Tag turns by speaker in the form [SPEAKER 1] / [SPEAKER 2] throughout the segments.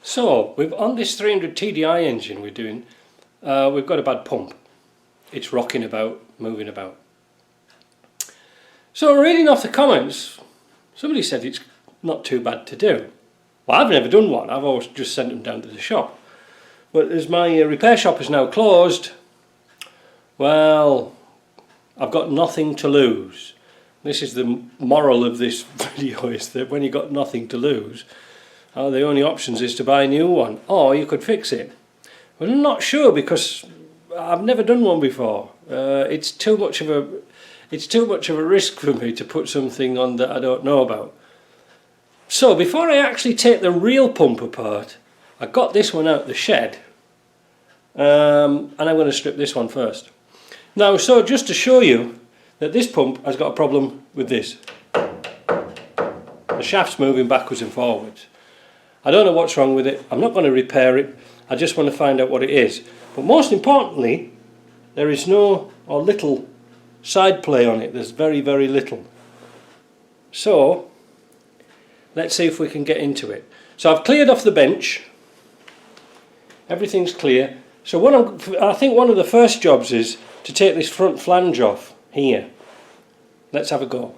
[SPEAKER 1] So, on this 300 TDI engine we're doing, we've got a bad pump. It's rocking about, moving about. So reading off the comments, somebody said it's not too bad to do. Well, I've never done one, I've always just sent them down to the shop. But as my repair shop is now closed, well, I've got nothing to lose. This is the moral of this video, is that when you've got nothing to lose, the only options is to buy a new one, or you could fix it. Well, I'm not sure, because I've never done one before. It's too much of a risk for me to put something on that I don't know about. So before I actually take the real pump apart, I got this one out the shed, and I'm going to strip this one first. Now, so just to show you that this pump has got a problem with this. The shaft's moving backwards and forwards. I don't know what's wrong with it. I'm not going to repair it. I just want to find out what it is. But most importantly, there is no or little side play on it. There's very, very little. So let's see if we can get into it. So I've cleared off the bench. Everything's clear. So I think one of the first jobs is to take this front flange off here. Let's have a go.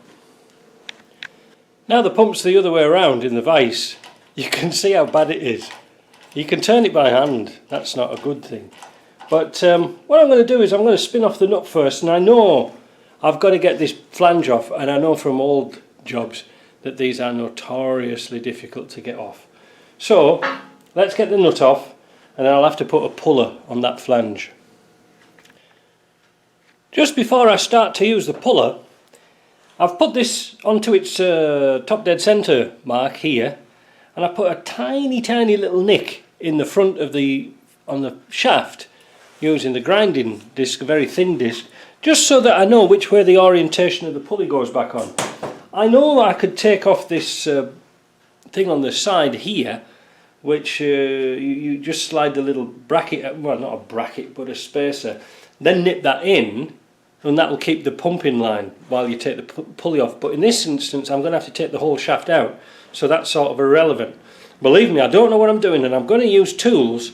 [SPEAKER 1] Now the pump's the other way around in the vise. You can see how bad it is. You can turn it by hand. That's not a good thing. But what I'm going to do is I'm going to spin off the nut first, and I know I've got to get this flange off, and I know from old jobs that these are notoriously difficult to get off. So let's get the nut off, and then I'll have to put a puller on that flange. Just before I start to use the puller, I've put this onto its top dead centre mark here, and I put a tiny little nick in the front of on the shaft using the grinding disc, a very thin disc, just so that I know which way the orientation of the pulley goes back on. I know I could take off this thing on the side here, which you just slide the little bracket, well, not a bracket but a spacer, then nip that in, and that will keep the pump in line while you take the pulley off. But in this instance I'm going to have to take the whole shaft out, so that's sort of irrelevant. Believe me, I don't know what I'm doing, and I'm going to use tools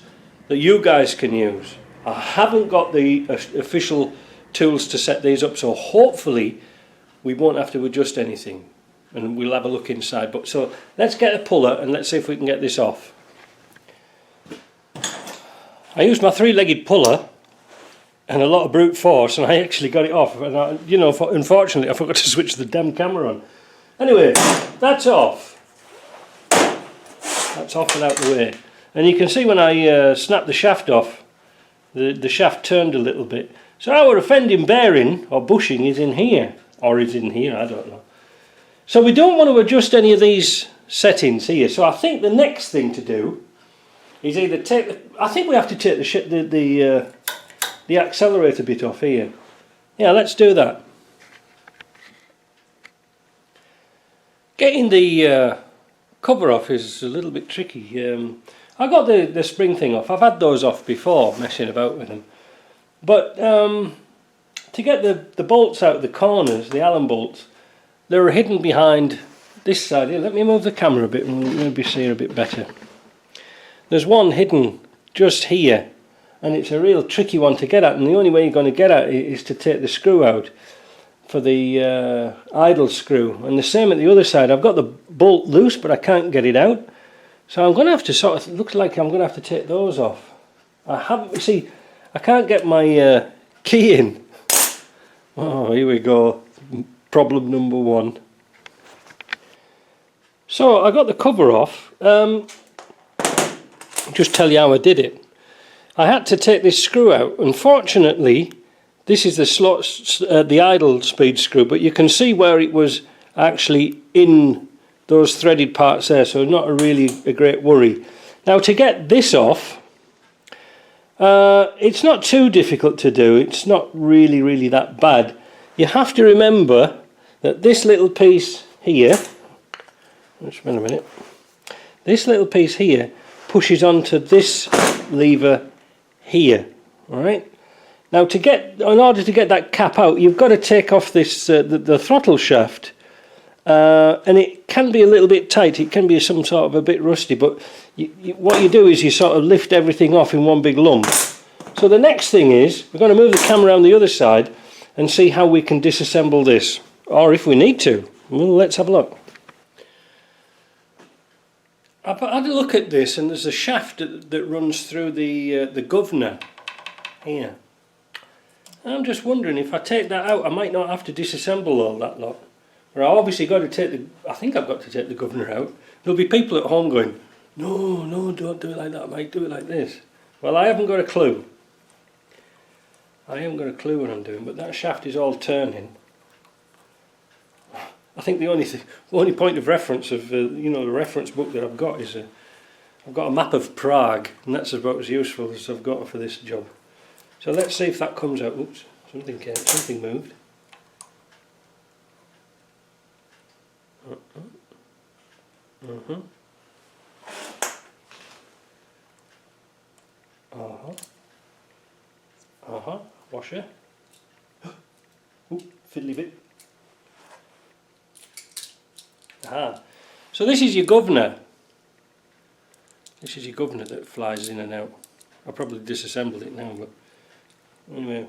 [SPEAKER 1] that you guys can use. I haven't got the official tools to set these up, so hopefully we won't have to adjust anything, and we'll have a look inside. But so let's get a puller and let's see if we can get this off. I used my three-legged puller and a lot of brute force, and I actually got it off, and unfortunately I forgot to switch the damn camera on. Anyway, that's off. That's off and out the way. And you can see when I snapped the shaft off, the shaft turned a little bit. So our offending bearing or bushing is in here, or is in here, I don't know. So we don't want to adjust any of these settings here. So I think the next thing to do is either I think we have to take the accelerator bit off here. Yeah, let's do that. Getting the cover off is a little bit tricky. I got the spring thing off. I've had those off before, messing about with them. But to get the bolts out of the corners, the Allen bolts, they're hidden behind this side here. Let me move the camera a bit and maybe see a bit better. There's one hidden just here, and it's a real tricky one to get at, and the only way you're going to get at it is to take the screw out for the idle screw. And the same at the other side. I've got the bolt loose, but I can't get it out, so I'm going to have to looks like I'm going to have to take those off. I can't get my key in. Oh, here we go, problem number one. So I got the cover off. Just tell you how I did it. I had to take this screw out. Unfortunately, this is the idle speed screw, but you can see where it was actually in those threaded parts there, so not really a great worry. Now to get this off, it's not too difficult to do. It's not really that bad. You have to remember that this little piece here, just a minute, this little piece here pushes onto this lever here. All right. Now in order to get that cap out, you've got to take off this the throttle shaft and it can be a little bit tight, it can be some sort of a bit rusty, but what you do is you sort of lift everything off in one big lump. So the next thing is, we're going to move the camera around the other side and see how we can disassemble this, or if we need to. Well, let's have a look. I've had a look at this, and there's a shaft that runs through the governor here. I'm just wondering, if I take that out, I might not have to disassemble all that lot. But I obviously got to take I think I've got to take the governor out. There'll be people at home going, no, don't do it like that, mate, do it like this. Well, I haven't got a clue. I haven't got a clue what I'm doing, but that shaft is all turning. I think the only point of reference of the reference book that I've got is I've got a map of Prague, and that's about as useful as I've got for this job. So let's see if that comes out. Oops, something moved. Washer. Ooh, fiddly bit. Aha. So this is your governor. This is your governor that flies in and out. I'll probably disassemble it now, but anyway.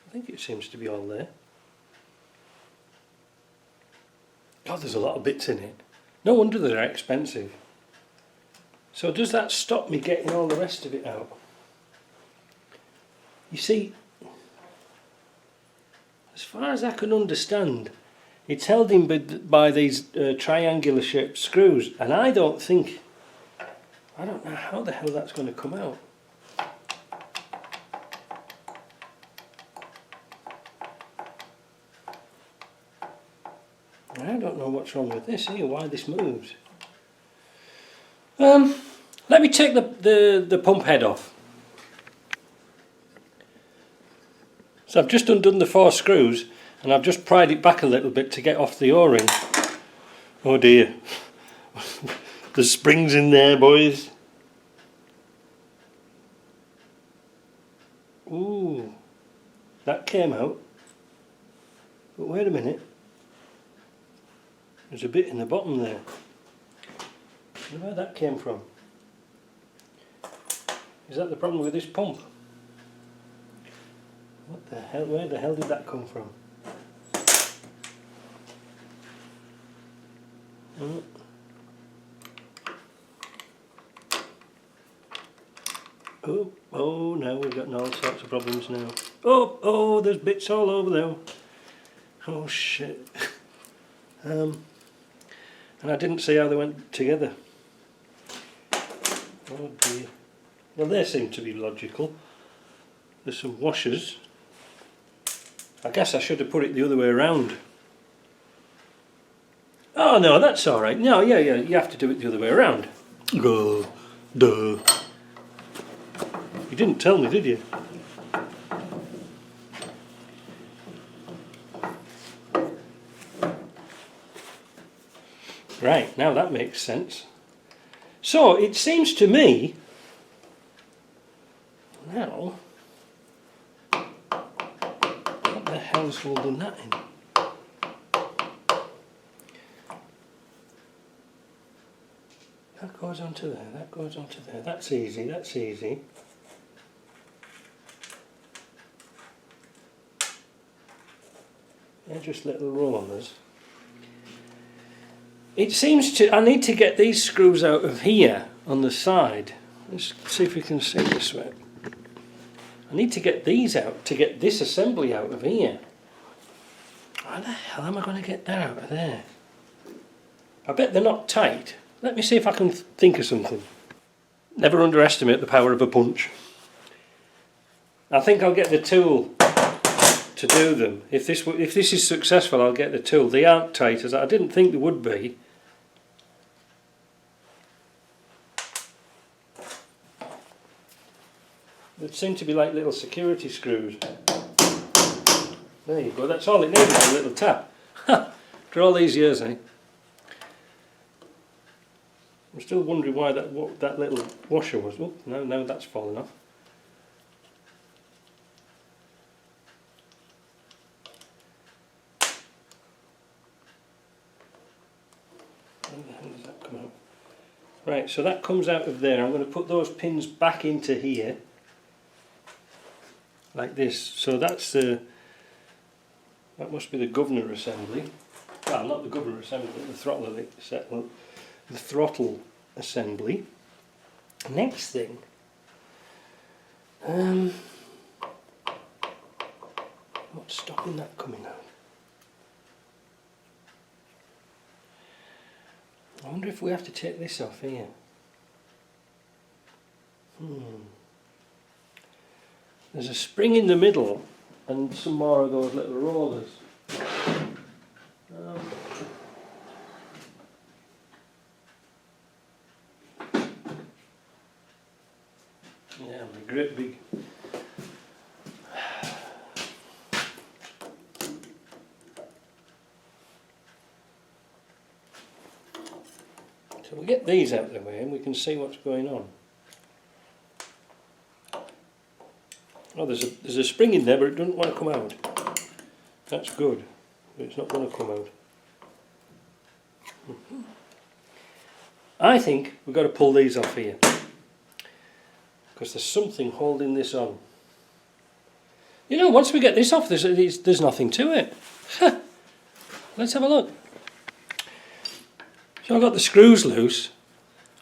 [SPEAKER 1] I think it seems to be all there. God, there's a lot of bits in it. No wonder they're expensive. So does that stop me getting all the rest of it out? You see, as far as I can understand, it's held in by these triangular shaped screws, and I don't know how the hell that's going to come out. I don't know what's wrong with this here, why this moves. Let me take the pump head off. So I've just undone the 4 screws, and I've just pried it back a little bit to get off the O-ring. Oh dear. There's springs in there, boys. Ooh, that came out. But wait a minute. There's a bit in the bottom there. I wonder where that came from. Is that the problem with this pump? What the hell? Where the hell did that come from? Oh, now we've got all sorts of problems now. Oh, there's bits all over there. Oh shit. And I didn't see how they went together. Oh dear. Well, they seem to be logical. There's some washers. I guess I should have put it the other way around. Oh no, that's alright. No, yeah, you have to do it the other way around. Duh. You didn't tell me, did you? Right, now that makes sense. So, it seems to me now, what the hell's holding that in? That goes onto there, that goes onto there. That's easy, that's easy. They're just little rollers. It seems to, I need to get these screws out of here on the side. Let's see if we can see this way. I need to get these out to get this assembly out of here. How the hell am I going to get that out of there? I bet they're not tight. Let me see if I can think of something. Never underestimate the power of a punch. I think I'll get the tool to do them. If this is successful, I'll get the tool. They aren't tight, as I didn't think they would be. They seem to be like little security screws. There you go, that's all it needs, is a little tap. After all these years, eh? I'm still wondering why what that little washer was. Oh, no, that's fallen off. Right, so that comes out of there. I'm going to put those pins back into here, like this. So that's that must be the governor assembly. Well, not the governor assembly, the throttle assembly. Next thing, what's stopping that coming out? I wonder if we have to take this off here. There's a spring in the middle and some more of those little rollers. Yeah, a great big. So we get these out of the way and we can see what's going on. Oh, there's a spring in there, but it doesn't want to come out. That's good, but it's not going to come out. I think we've got to pull these off here, because there's something holding this on. You know, once we get this off, there's nothing to it. Let's have a look. So I've got the screws loose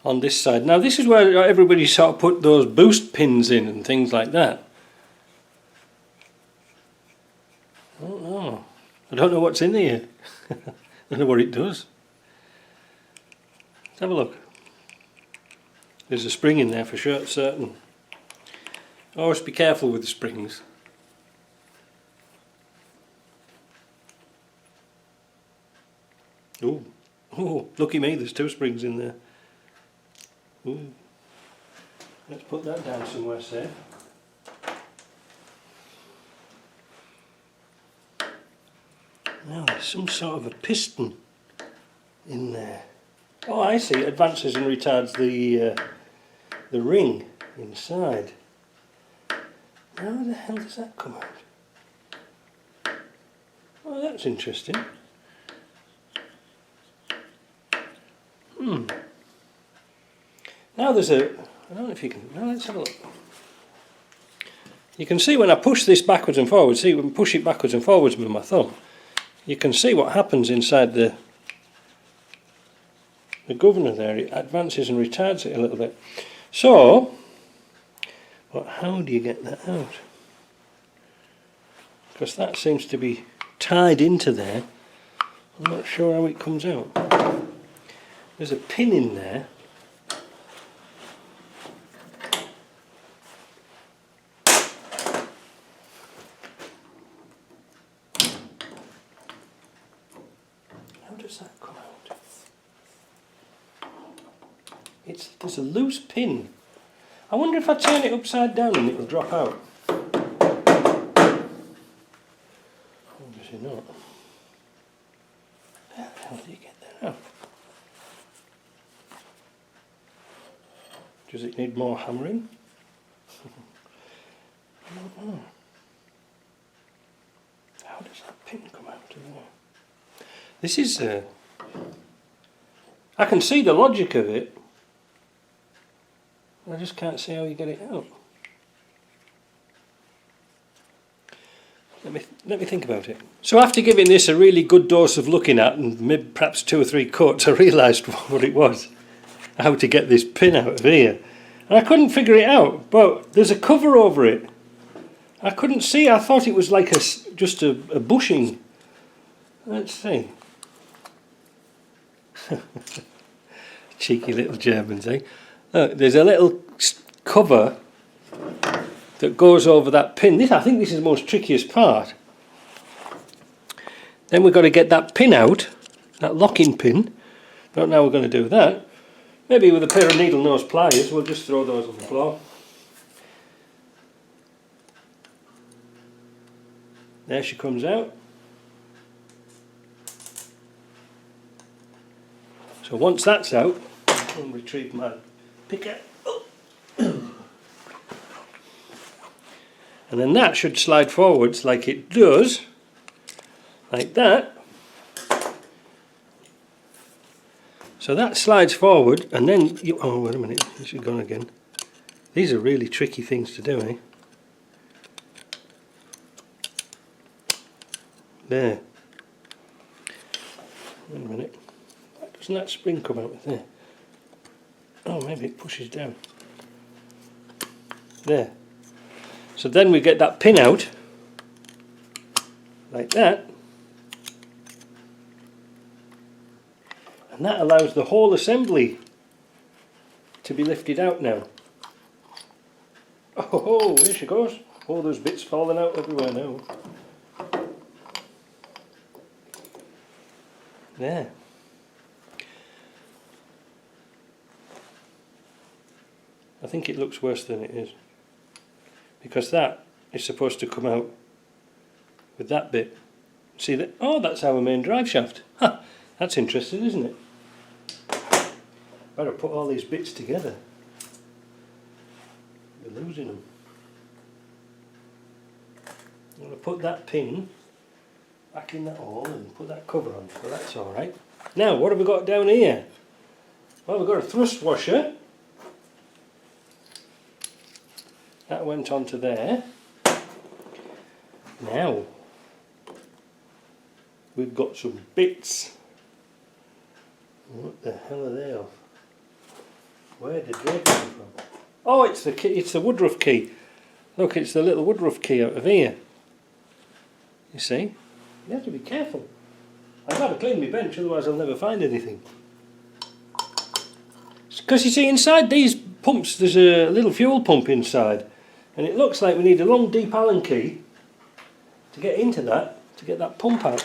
[SPEAKER 1] on this side. Now this is where everybody sort of put those boost pins in and things like that. I don't know what's in here. I don't know what it does. Let's have a look. There's a spring in there for sure, certain. Always be careful with the springs. Oh, lucky me, there's two springs in there. Ooh. Let's put that down somewhere safe. Now there's some sort of a piston in there. Oh, I see. It advances and retards the ring inside. How the hell does that come out? Oh, that's interesting. Now there's a. I don't know if you can. Now let's have a look. You can see when I push this backwards and forwards. See, when I push it backwards and forwards with my thumb, you can see what happens inside the governor there. It advances and retards it a little bit. So, but how do you get that out? Because that seems to be tied into there. I'm not sure how it comes out. There's a pin in there. How does that come out? There's a loose pin. I wonder if I turn it upside down and it will drop out. Obviously not. How do you get that out? Does it need more hammering? I don't know. How does that pin come out of there? This is I can see the logic of it. I just can't see how you get it out. Let me think about it. So after giving this a really good dose of looking at, and maybe perhaps 2 or 3 cuts, I realised what it was. How to get this pin out of here. And I couldn't figure it out, but there's a cover over it. I couldn't see, I thought it was like just a bushing. Let's see. Cheeky little Germans, eh? Look, there's a little cover that goes over that pin. I think this is the most trickiest part. Then we've got to get that pin out, that locking pin. Don't know how we're going to do that. Maybe with a pair of needle nose pliers, we'll just throw those on the floor. There she comes out. So once that's out, I'll retrieve my picker. And then that should slide forwards like it does, like that. So that slides forward, and then you, oh wait a minute, this is gone again. These are really tricky things to do, eh? There. Wait a minute. Doesn't that spring come out with there? Oh, maybe it pushes down. There. So then we get that pin out, like that. And that allows the whole assembly to be lifted out now. Oh, there she goes. All those bits falling out everywhere now. There. I think it looks worse than it is. Because that is supposed to come out with that bit. See that? Oh, that's our main drive shaft. Ha! That's interesting, isn't it? Better put all these bits together. We're losing them. I'm going to put that pin back in that hole and put that cover on, so that's alright. Now, what have we got down here? Well, we've got a thrust washer. That went onto there. Now, we've got some bits. What the hell are they of? Where did they come from? Oh, it's the key, it's the Woodruff key. Look, it's the little Woodruff key out of here. You see? You have to be careful. I've got to clean my bench, otherwise I'll never find anything. Because you see, inside these pumps there's a little fuel pump inside, and it looks like we need a long deep Allen key to get into that, to get that pump out.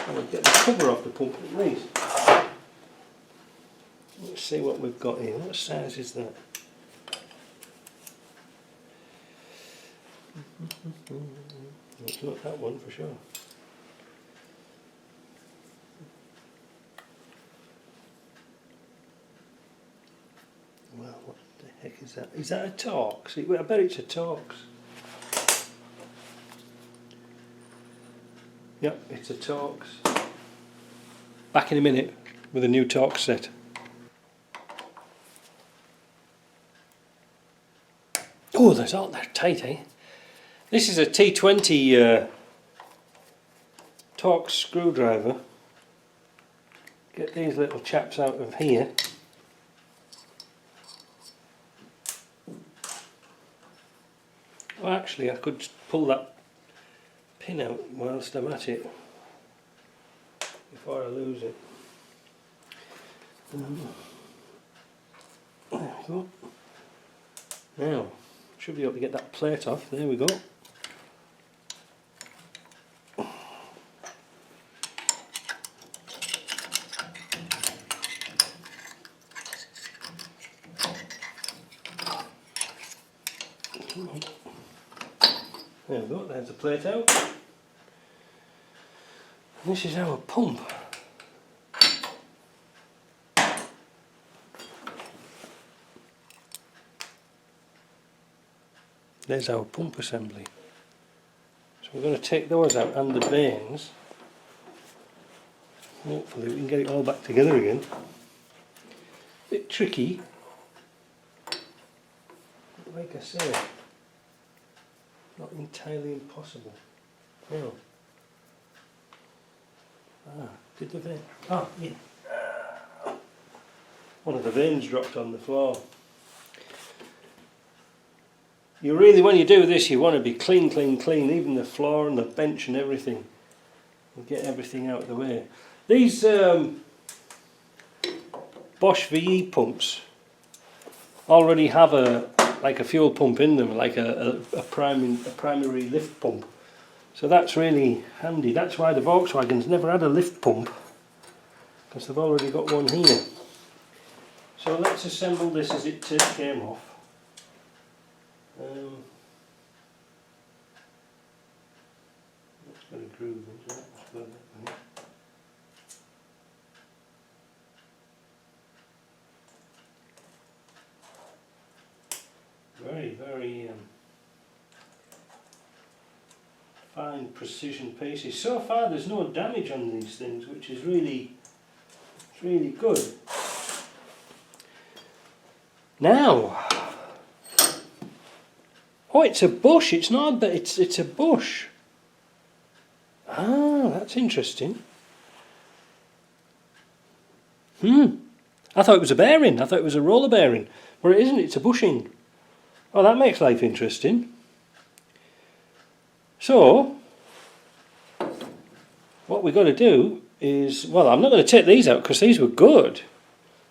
[SPEAKER 1] And we'll get the cover off the pump at least. Let's see what we've got here. What size is that? It's not that one for sure. Well, what the heck is that? Is that a Torx? I bet it's a Torx. Yep, it's a Torx. Back in a minute with a new Torx set. Oh, they're tight, eh? This is a T20 Torx screwdriver. Get these little chaps out of here. Well, actually, I could pull that pin out whilst I'm at it before I lose it. There we go. Now, should be able to get that plate off. There we go. There we go, there's the plate out. And this is our pump. There's our pump assembly. So we're going to take those out and the vanes. Hopefully we can get it all back together again. Bit tricky. Like I say, not entirely impossible. Now, did the vane? Oh, yeah. One of the vanes dropped on the floor. You really, when you do this, you want to be clean, clean, clean, even the floor and the bench and everything. And get everything out of the way. These Bosch VE pumps already have a fuel pump in them, like a primary lift pump. So that's really handy. That's why the Volkswagens never had a lift pump, because they've already got one here. So let's assemble this as it came off. That's got a groove into it. Let's go that way. Very, very fine precision pieces. So far there's no damage on these things, which is really It's really good. Now, oh, it's a bush. It's not, but it's a bush. Ah, that's interesting. I thought it was a bearing. I thought it was a roller bearing, but it isn't. It's a bushing. Oh, that makes life interesting. So, what we've got to do is, well, I'm not going to take these out because these were good,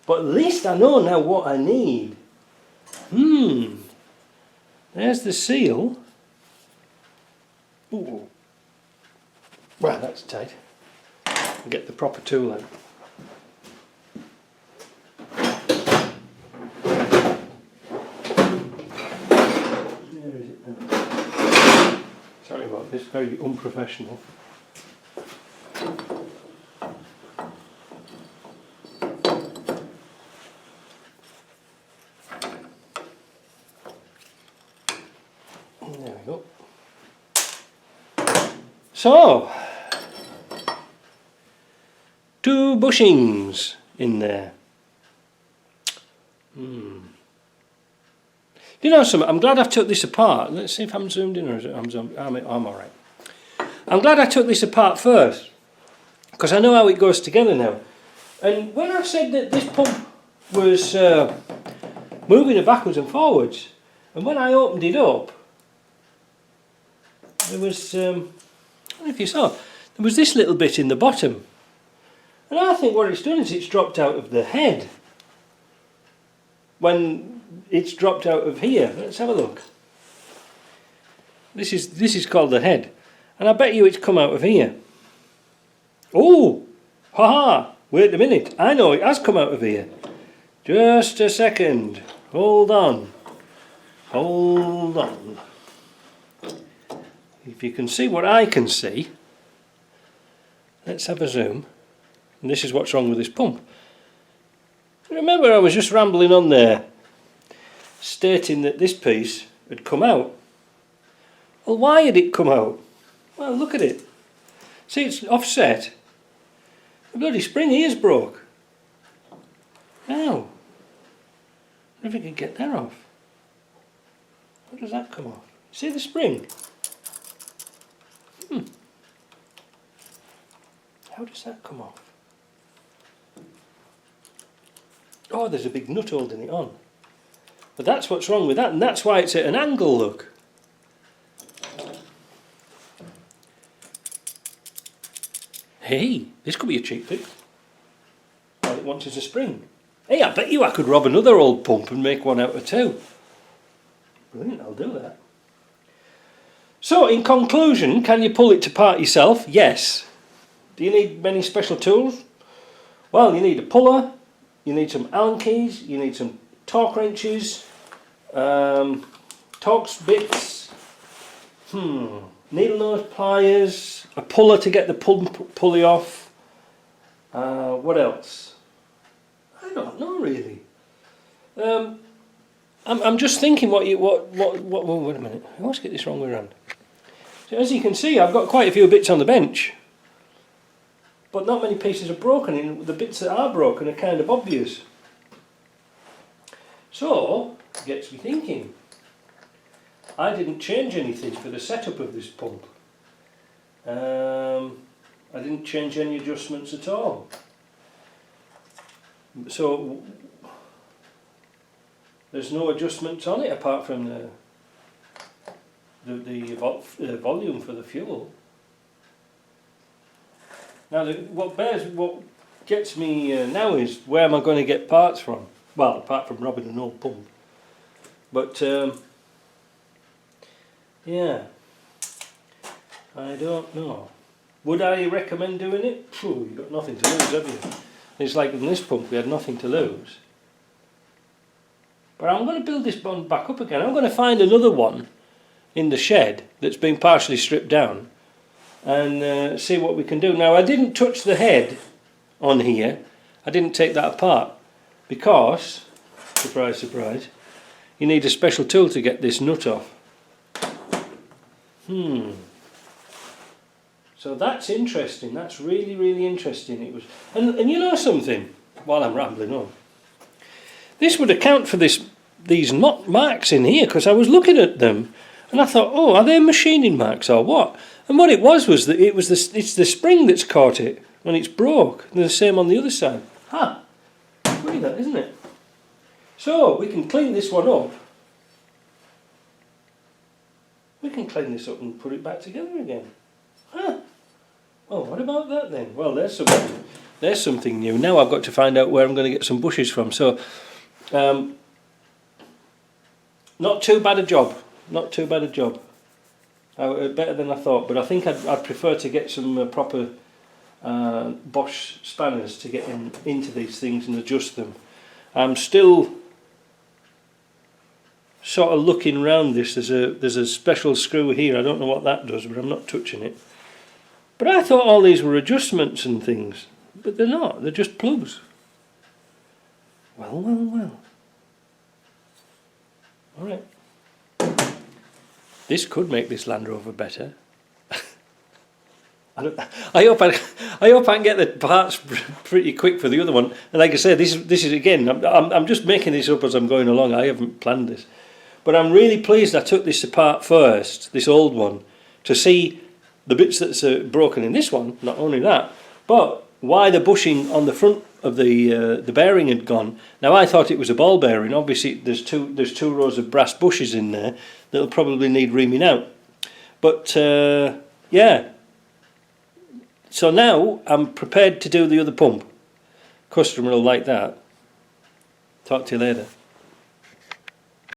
[SPEAKER 1] but at least I know now what I need. There's the seal. Ooh. Well, that's tight. I'll get the proper tool out. Where is it now? Sorry about this, very unprofessional. There we go. So, 2 bushings in there. You know something? I'm glad I've took this apart. Let's see if I'm zoomed in or is it, I'm alright. I'm glad I took this apart first because I know how it goes together now. And when I said that this pump was moving it backwards and forwards, and when I opened it up, there was, I don't know if you saw, there was this little bit in the bottom. And I think what it's done is it's dropped out of the head. When it's dropped out of here, let's have a look. This is called the head. And I bet you it's come out of here. Oh! Haha! Wait a minute. I know it has come out of here. Just a second. Hold on. Hold on. If you can see what I can see, let's have a zoom. And this is what's wrong with this pump. Remember, I was just rambling on there, stating that this piece had come out. Well, why had it come out? Well, look at it. See, it's offset. The bloody spring here's broke. Now, I wonder if we can get that off. How does that come off? See the spring? How does that come off? Oh, there's a big nut holding it on. But that's what's wrong with that, and that's why it's at an angle, look. Hey, this could be a cheap fix. All it wants is a spring. Hey, I bet you I could rob another old pump and make one out of 2. Brilliant, I'll do that. So, in conclusion, can you pull it apart yourself? Yes. Do you need many special tools? Well, you need a puller, you need some Allen keys, you need some torque wrenches, Torx bits, needle nose pliers, a puller to get the pulley off. What else? I don't know really. I'm just thinking what. Wait a minute. I always get this wrong way around. So as you can see, I've got quite a few bits on the bench, but not many pieces are broken. And the bits that are broken are kind of obvious. So it gets me thinking. I didn't change anything for the setup of this pump. I didn't change any adjustments at all. So there's no adjustments on it apart from the volume for the fuel. Now, what gets me now is where am I going to get parts from? Well, apart from robbing an old pump. But yeah, I don't know. Would I recommend doing it? Phew, you've got nothing to lose, have you? It's like in this pump, we had nothing to lose. But I'm going to build this bond back up again. I'm going to find another one in the shed that's been partially stripped down and see what we can do. Now, I didn't touch the head on here. I didn't take that apart because, surprise, surprise, you need a special tool to get this nut off. So So that's interesting. That's really, really interesting. It was, and you know something. While I'm rambling on, this would account for these marks in here, because I was looking at them and I thought, oh, are they machining marks or what? And what it was that it's the spring that's caught it when it's broke. And the same on the other side. Ha! Funny that, isn't it? So we can clean this one up. We can clean this up and put it back together again. Huh? Oh, what about that then? Well, there's something new. Now I've got to find out where I'm going to get some bushes from. So, not too bad a job. Not too bad a job. Better than I thought. But I think I'd prefer to get some proper Bosch spanners to get into these things and adjust them. I'm still sort of looking around this. There's a special screw here. I don't know what that does, but I'm not touching it. But I thought all these were adjustments and things, but they're not. They're just plugs. Well, well, well. All right. This could make this Land Rover better. I hope I can get the parts pretty quick for the other one. And like I say, this is again. I'm just making this up as I'm going along. I haven't planned this, but I'm really pleased I took this apart first, this old one, to see the bits that's broken in this one. Not only that, but why the bushing on the front of the bearing had gone. Now I thought it was a ball bearing. Obviously, there's two rows of brass bushes in there that'll probably need reaming out. But yeah. So now I'm prepared to do the other pump. Customer will like that. Talk to you later.